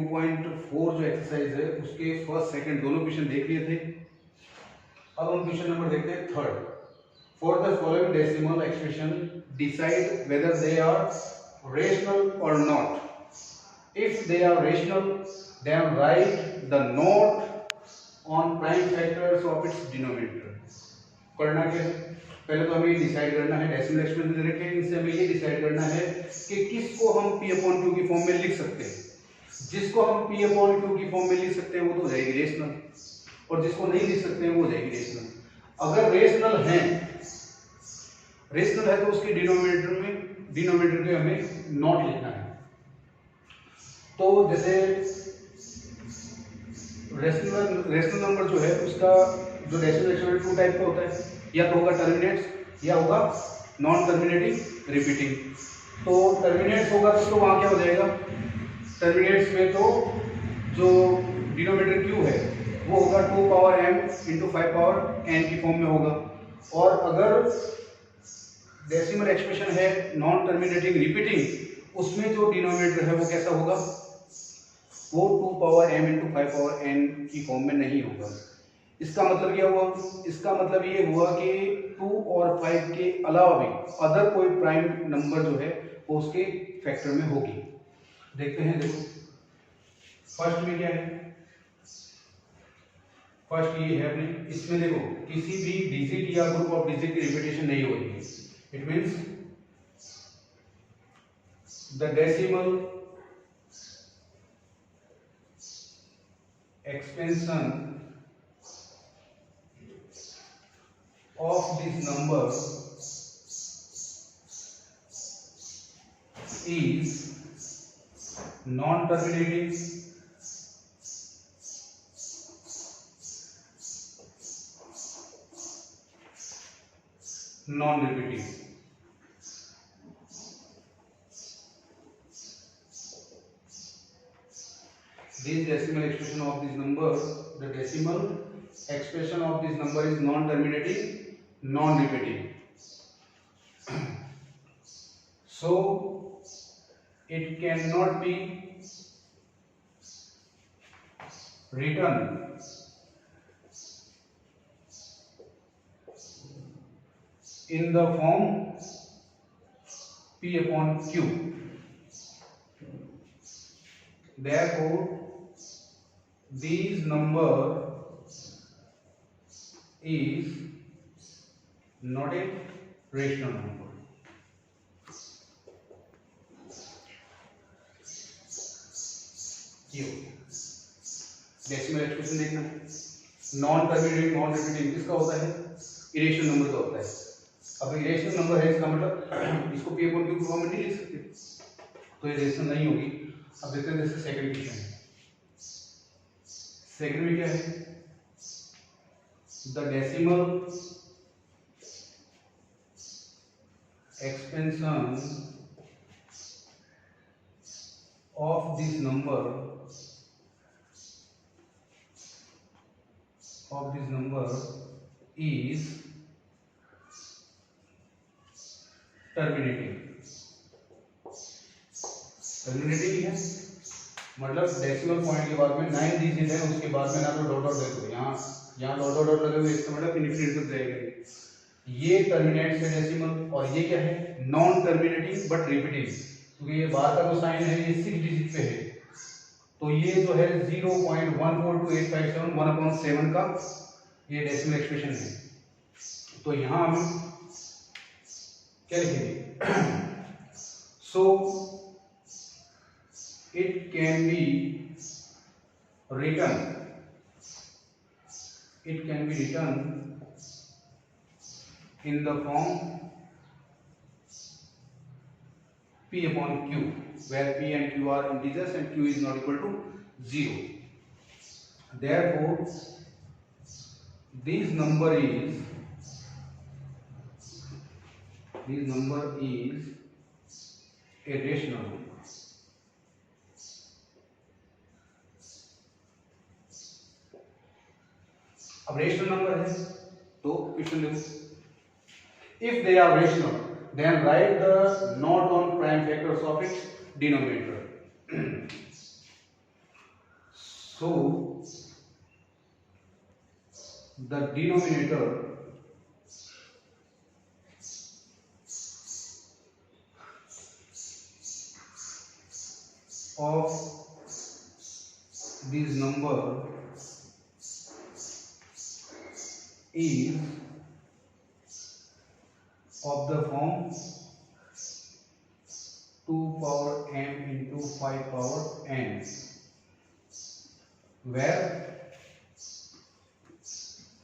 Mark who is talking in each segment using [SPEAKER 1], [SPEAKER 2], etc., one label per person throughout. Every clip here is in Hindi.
[SPEAKER 1] 2.4 जो एक्सरसाइज है उसके फर्स्ट सेकंड दोनों क्वेश्चन देख लिए थे। अब हम क्वेश्चन नंबर देखते हैं third. For the following decimal expression decide whether they are rational और not. If they are rational then write the note on prime factors of its denominator. करना क्या है, पहले तो हमें डिसाइड करना है, डेसिमल एक्सप्रेशन दे रखे हैं, इनसे हमें ये डिसाइड करना है कि किसको हम p अपॉन q की फॉर्म में लिख सकते हैं। जिसको हम p अपॉन q की फॉर्म में लिख सकते हैं वो तो हो जाएगी रेशनल, और जिसको नहीं लिख सकते हैं वो हो जाएगी रेशनल। अगर रेशनल है तो उसके डिनोमिनेटर में हमें नॉट लिखना है। तो जैसे रेशनल नंबर जो है उसका जो डेसिमल एक्सप्रेशन टू टाइप का होता है, या तो होगा टर्मिनेट्स या होगा नॉन टर्मिनेटिंग रिपीटिंग। तो टर्मिनेट्स होगा तो वहां क्या हो जाएगा, टर्मिनेट्स में तो जो डिनोमिनेटर q है वो होगा 2 power m into 5 power n की फॉर्म में होगा। और अगर डेसिमल एक्सप्रेशन है नॉन टर्मिनेटिंग रिपीटिंग, उसमें जो डिनोमिनेटर है वो कैसा होगा, वो 2 power m into 5 power n की फॉर्म में नहीं होगा। इसका मतलब क्या हुआ, इसका मतलब ये हुआ कि 2 और 5 के अलावा भी अदर कोई प्राइम नंबर जो है वो उसके फैक्टर में होगी। देखते हैं, देखो फर्स्ट में क्या है, फर्स्ट ये है अपने, इसमें देखो किसी भी डिजिट या ग्रुप ऑफ डिजिट की रिपीटेशन नहीं होती है। It means the decimal expansion of this number is non-terminating, non-repeating. This decimal expression of this number, the decimal expression of this number is non-terminating, non-repeating. So it cannot be written in the form p upon q. Therefore this number is not a rational number. Decimal expression देखना, नॉन टर्मिनेटिंग नॉन रिपीटिंग किसका होता है, इरेशनल नंबर का होता है। अब इरेशनल नंबर है, इसका मतलब इसको p अपॉन q की फॉर्म में नहीं लिख सकते, तो ये रेशनल नहीं होगी। अब देखते हैं जैसे सेकंड क्वेश्चन है, सेकंड में क्या है, the decimal expansion of this number is terminating है, मतलब डेसिमल पॉइंट के बाद में 9 डिजिट है, उसके बाद में ना तो डॉट डॉट देखो, यहाँ डॉट डॉट लगे हुए, इसका मतलब इनफिनिटी तक जाएगा। ये टर्मिनेट है डेसिमल, और ये क्या है, नॉन टर्मिनेटिंग बट रिपीटिंग, क्योंकि ये बार का जो साइन है ये 6 डिजिट पे है, तो ये जो है 0.142857 1/7 का ये डेसिमल एक्सप्रेशन है। तो यहां हम क्या लिखेंगे, so it can be written in the form p upon q, where p and q are integers and q is not equal to 0. Therefore this number is a rational number. अब रेशनल नंबर है तो क्वेश्चन देखो, if they are rational then write the not on prime factors of its denominator. So the denominator of this number is of the form 2 power m into 5 power n, where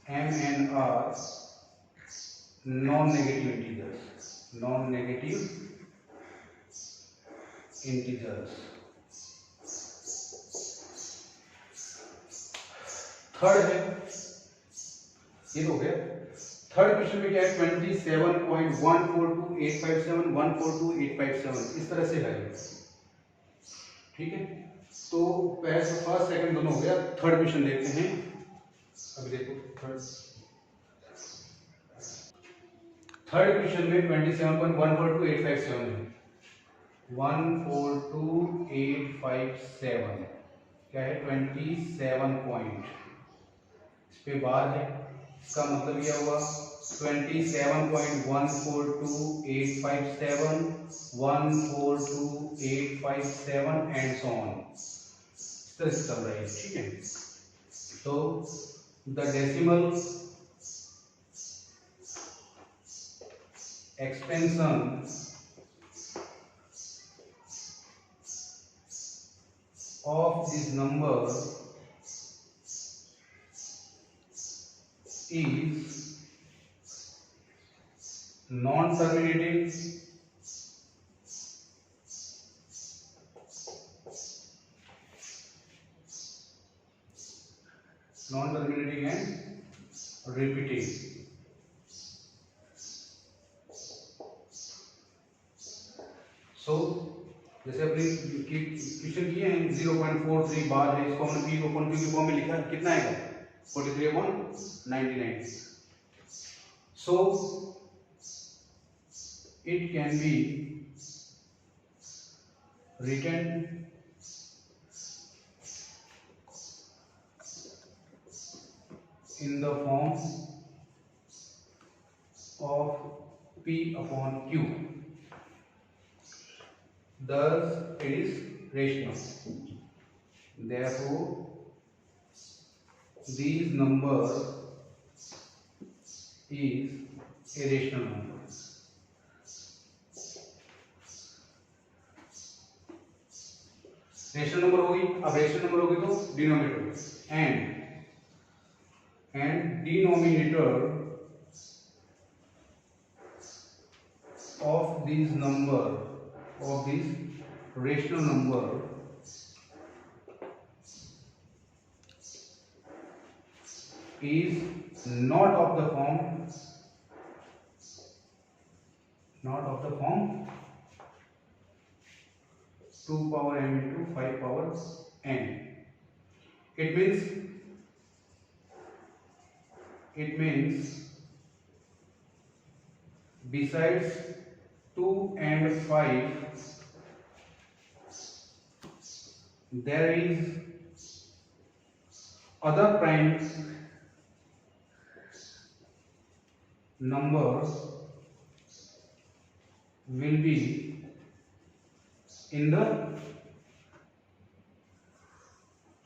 [SPEAKER 1] m and r non-negative integers. Third है, ये तो हो गया। थर्ड क्वेश्चन में क्या है, 27.142857 142857 इस तरह से है, ठीक है। तो फर्स्ट सेकंड दोनों हो गया। थर्ड क्वेश्चन देखते हैं। अभी देखो थर्ड क्वेश्चन में 27.142857 है। 142857 क्या है, 27 पॉइंट, इस पे बार है, इसका मतलब यह हुआ 27.142857 142857 एंड सो ऑन, इस तरह से चल रहा है, ठीक है। तो the decimal expansion of this number is non-terminating and repeating. So जैसे अपने क्वेश्चन किए हैं 0.43 बार है, इसको हमने पी अपॉन क्यू के फॉर्म में लिखा है, कितना आएगा 43/99। So it can be written in the form of P upon Q, thus it is rational. Therefore these number is a rational number. Rational number होगी। अब रेशनल नंबर होगी तो denominator and denominator of this rational number is not of the form 2 power m into 5 power n. It means besides 2 and 5 there is other prime numbers will be in the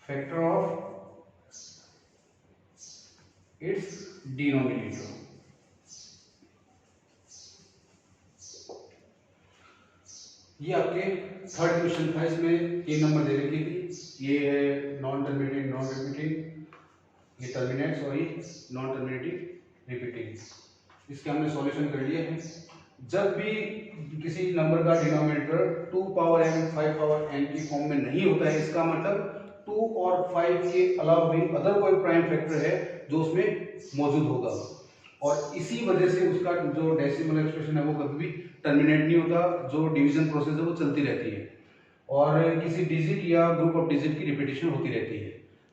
[SPEAKER 1] factor of its denominator. ये आपके थर्ड क्वेश्चन था। इसमें 3 नंबर दे रखी थी, ये है नॉन टर्मिनेटिंग नॉन रिपीटिंग, ये टर्मिनेट्स और ये नॉन टर्मिनेटिंग रिपीटिंग। इसके हमने सॉल्यूशन कर लिए हैं। जब भी किसी नंबर का denominator 2 power m 5 power n की फॉर्म में नहीं होता है, इसका मतलब 2 और 5 के अलावा भी अदर कोई प्राइम फैक्टर है जो उसमें मौजूद होगा, और इसी वजह से उसका जो डेसिमल एक्सप्रेशन है वो कभी भी टर्मिनेट नहीं होता। जो डिवीजन प्रोसेस है वो चलती रहती है और किसी डिजिट या ग्रुप ऑफ डिजिट की रिपीटेशन होती रहती है।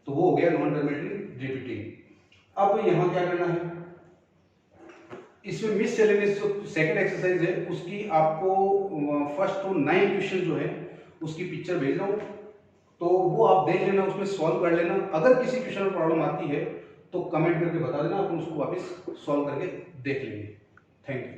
[SPEAKER 1] तो वो हो गया नॉन टर्मिनेटिंग रिपीटिंग। अब यहाँ क्या करना है, इसमें मिस चैलेंज जो सेकंड एक्सरसाइज है उसकी आपको फर्स्ट टू 9 क्वेश्चन जो है उसकी पिक्चर भेज रहा हूँ। तो वो आप देख लेना, उसमें सॉल्व कर लेना। अगर किसी क्वेश्चन में प्रॉब्लम आती है तो कमेंट करके बता देना, अपन उसको वापस सॉल्व करके देख लेंगे। Thank you.